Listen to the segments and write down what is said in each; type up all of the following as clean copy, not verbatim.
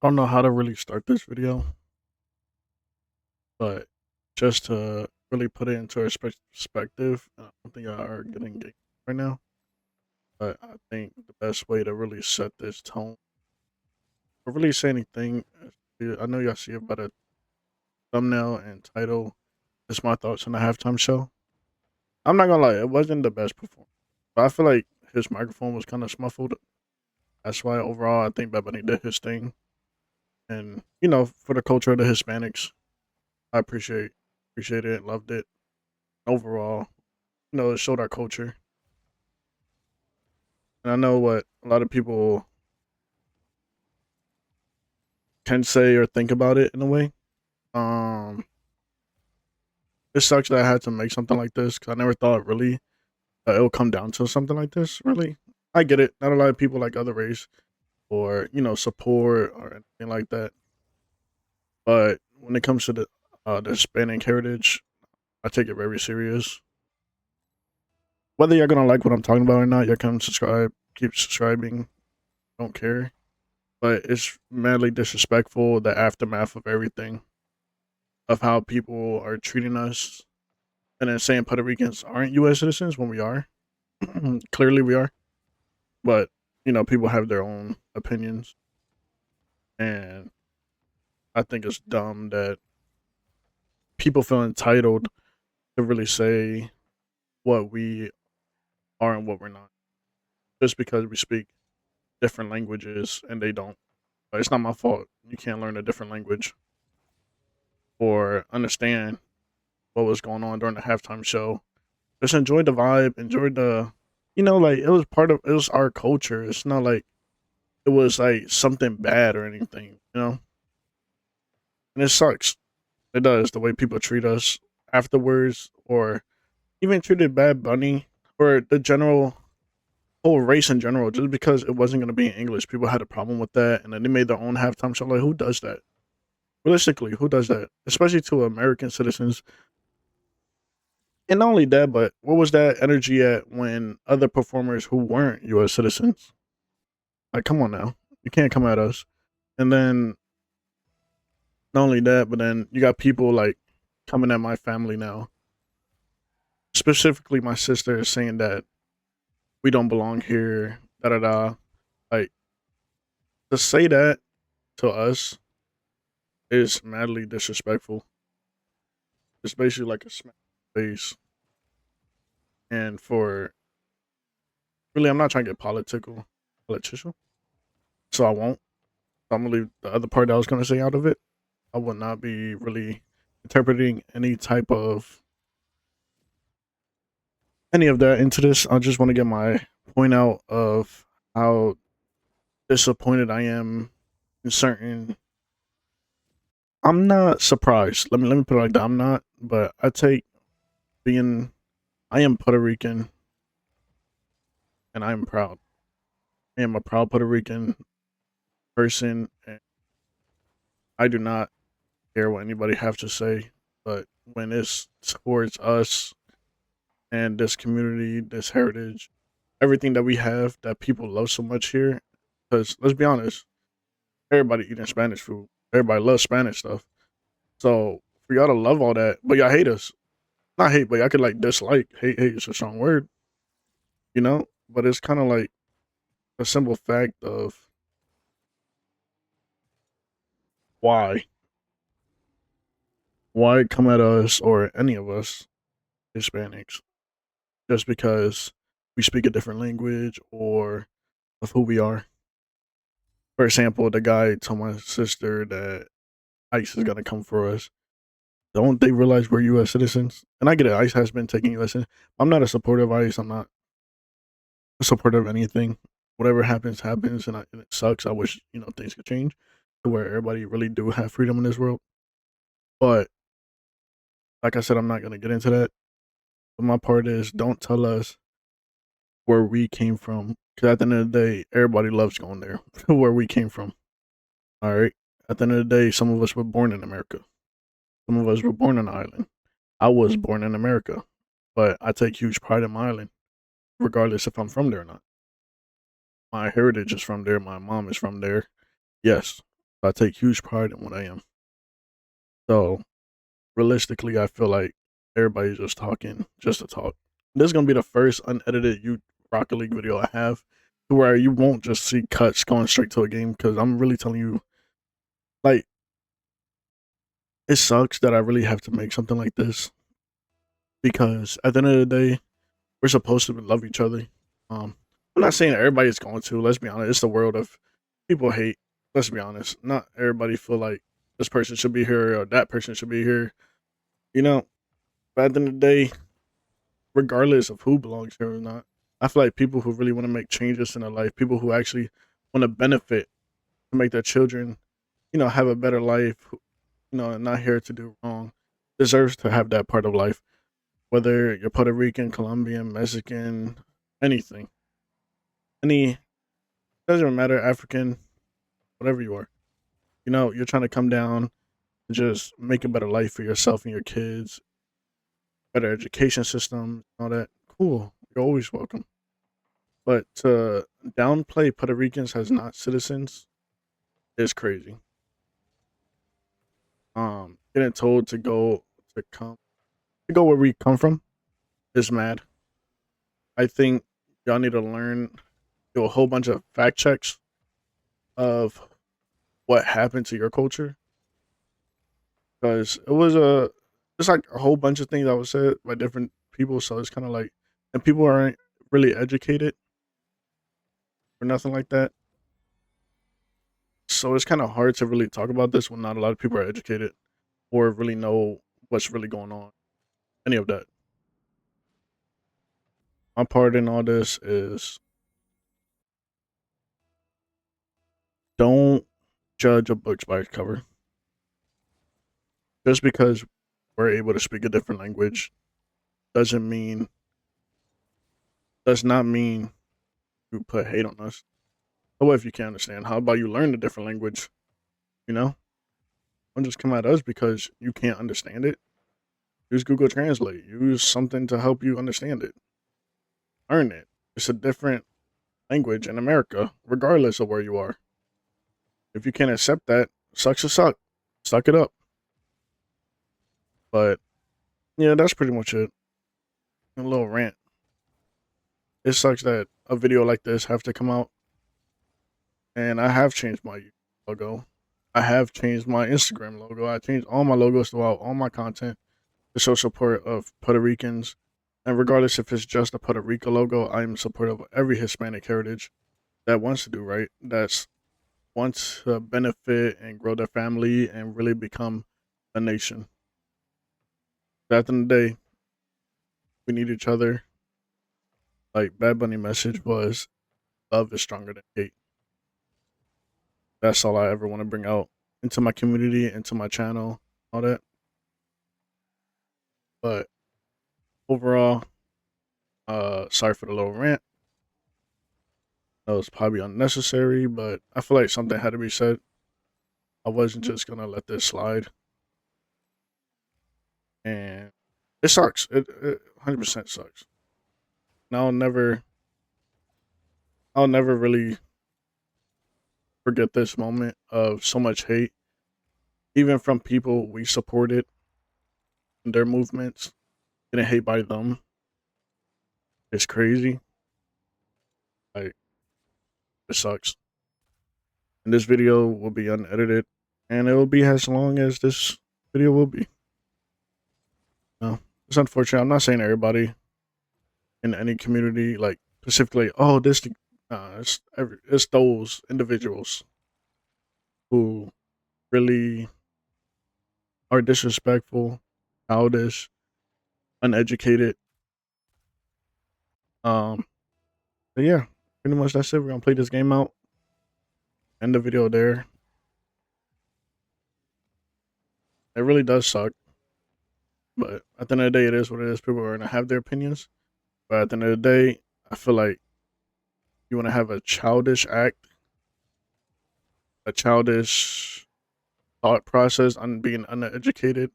I don't know how to really start this video, but just to really put it into perspective, I don't think I are getting engaged right now. But I think the best way to really set this tone, or really say anything, I know y'all see it by the thumbnail and title. It's my thoughts on the halftime show. I'm not gonna lie, it wasn't the best performance, but I feel like his microphone was kind of smuffled. That's why overall I think Bad Bunny did his thing, and for the culture of the Hispanics, I appreciate it, loved it overall. It showed our culture. And I know what a lot of people can say or think about it in a way. Um, it sucks that I had to make something like this because I never thought really that it would come down to something like this. Really, I get it. Not a lot of people like other race or support or anything like that. But when it comes to the Hispanic heritage, I take it very serious. Whether you're gonna like what I'm talking about or not, you can subscribe, keep subscribing. Don't care. But it's madly disrespectful, the aftermath of everything, of how people are treating us, and then saying Puerto Ricans aren't U.S. citizens when we are. Clearly, we are. But people have their own opinions, and I think it's dumb that people feel entitled to really say what we are and what we're not, just because we speak different languages and they don't. But it's not my fault. You can't learn a different language or understand what was going on during the halftime show. Just enjoy the vibe, enjoy like it was it was our culture. It's not like it was like something bad or anything. And it sucks. It does the way people treat us afterwards, or even treated Bad Bunny or the general whole race in general, just because it wasn't going to be in English. People had a problem with that, and then they made their own halftime show. Like, who does that? Realistically, who does that? Especially to American citizens. And not only that, but what was that energy at when other performers who weren't U.S. citizens? Like, come on now, you can't come at us. And then not only that, but then you got people like coming at my family now, specifically my sister, saying that we don't belong here. Da da da. Like, to say that to us is madly disrespectful. It's basically like a smack in the face. And for really, I'm not trying to get political, so I won't. So I'm gonna leave the other part that I was gonna say out of it. I would not be really interpreting any of that into this. I just want to get my point out of how disappointed I am in certain. I'm not surprised. Let me put it like that. I'm not, but I take being. I am Puerto Rican, and I am proud. I am a proud Puerto Rican person, and I do not care what anybody has to say. But when it's towards us and this community, this heritage, everything that we have that people love so much here, because let's be honest, everybody eating Spanish food, everybody loves Spanish stuff. So for y'all to love all that, but y'all hate us, not hate, but y'all could like dislike. Hate is a strong word. But it's kind of like a simple fact of why, why come at us or any of us Hispanics just because we speak a different language or of who we are. For example, the guy told my sister that ICE is gonna come for us. Don't they realize we're U.S. citizens? And I get it. ICE has been taking U.S. I'm not a supporter of ICE. I'm not a supporter of anything. Whatever happens, happens, and it sucks. I wish things could change to where everybody really do have freedom in this world. But like I said, I'm not gonna get into that. But my part is, don't tell us where we came from, because at the end of the day, everybody loves going there. Where we came from. All right. At the end of the day, some of us were born in America. Some of us were born on an island. I was born in America, but I take huge pride in my island, regardless if I'm from there or not. My heritage is from there. My mom is from there. Yes. I take huge pride in what I am. So realistically, I feel like everybody's just talking just to talk. This is gonna be the first unedited you Rocket League video I have, to where you won't just see cuts going straight to a game, because I'm really telling you, like, it sucks that I really have to make something like this, because at the end of the day, we're supposed to love each other. I'm not saying everybody's going to. Let's be honest. It's the world of people hate. Let's be honest. Not everybody feel like this person should be here or that person should be here. You know, but at the end of the day, regardless of who belongs here or not, I feel like people who really want to make changes in their life, people who actually want to benefit to make their children, have a better life, and not here to do wrong, deserves to have that part of life. Whether you're Puerto Rican, Colombian, Mexican, anything, any doesn't matter, African, whatever you are. You're trying to come down and just make a better life for yourself and your kids, better education system, all that. Cool. You're always welcome. But to downplay Puerto Ricans as not citizens is crazy. Getting told to go where we come from is mad. I think y'all need to do a whole bunch of fact checks of what happened to your culture, because it's like a whole bunch of things that was said by different people. So it's kind of like, and people aren't really educated or nothing like that. So it's kind of hard to really talk about this when not a lot of people are educated or really know what's really going on. Any of that. My part in all this is, don't judge a book by its cover. Just because we're able to speak a different language doesn't mean does not mean you put hate on us. So what if you can't understand? How about you learn a different language? You know, don't just come at us because you can't understand it. Use Google Translate. Use something to help you understand it. Learn it. It's a different language in America, regardless of where you are. If you can't accept that, sucks to suck. Suck it up. But yeah, that's pretty much it. A little rant. It sucks that a video like this have to come out, and I have changed my logo. I have changed my Instagram logo. I changed all my logos throughout all my content to show support of Puerto Ricans. And regardless if it's just a Puerto Rico logo, I'm supportive of every Hispanic heritage that wants to do right, that's wants to benefit and grow their family and really become a nation. At the end of the day, we need each other. Like Bad Bunny message was, love is stronger than hate. That's all I ever want to bring out into my community, into my channel, all that. But overall, sorry for the little rant. That was probably unnecessary, but I feel like something had to be said. I wasn't just gonna let this slide, and it sucks. It 100% sucks. And I'll never really forget this moment of so much hate, even from people we supported in their movements. Getting hate by them is crazy. Like, it sucks. And this video will be unedited, and it will be as long as this video will be. No, it's unfortunate. I'm not saying everybody in any community, like specifically, oh, it's those individuals who really are disrespectful, childish, uneducated. Um, but yeah, pretty much that's it. We're gonna play this game out. End the video there. It really does suck, but at the end of the day, it is what it is. People are gonna have their opinions, but at the end of the day, I feel like you want to have a childish act, a childish thought process on being uneducated,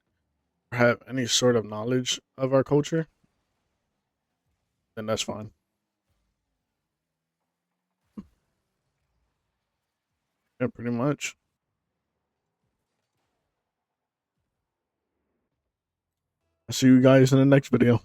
or have any sort of knowledge of our culture, then that's fine. Yeah, pretty much. I'll see you guys in the next video.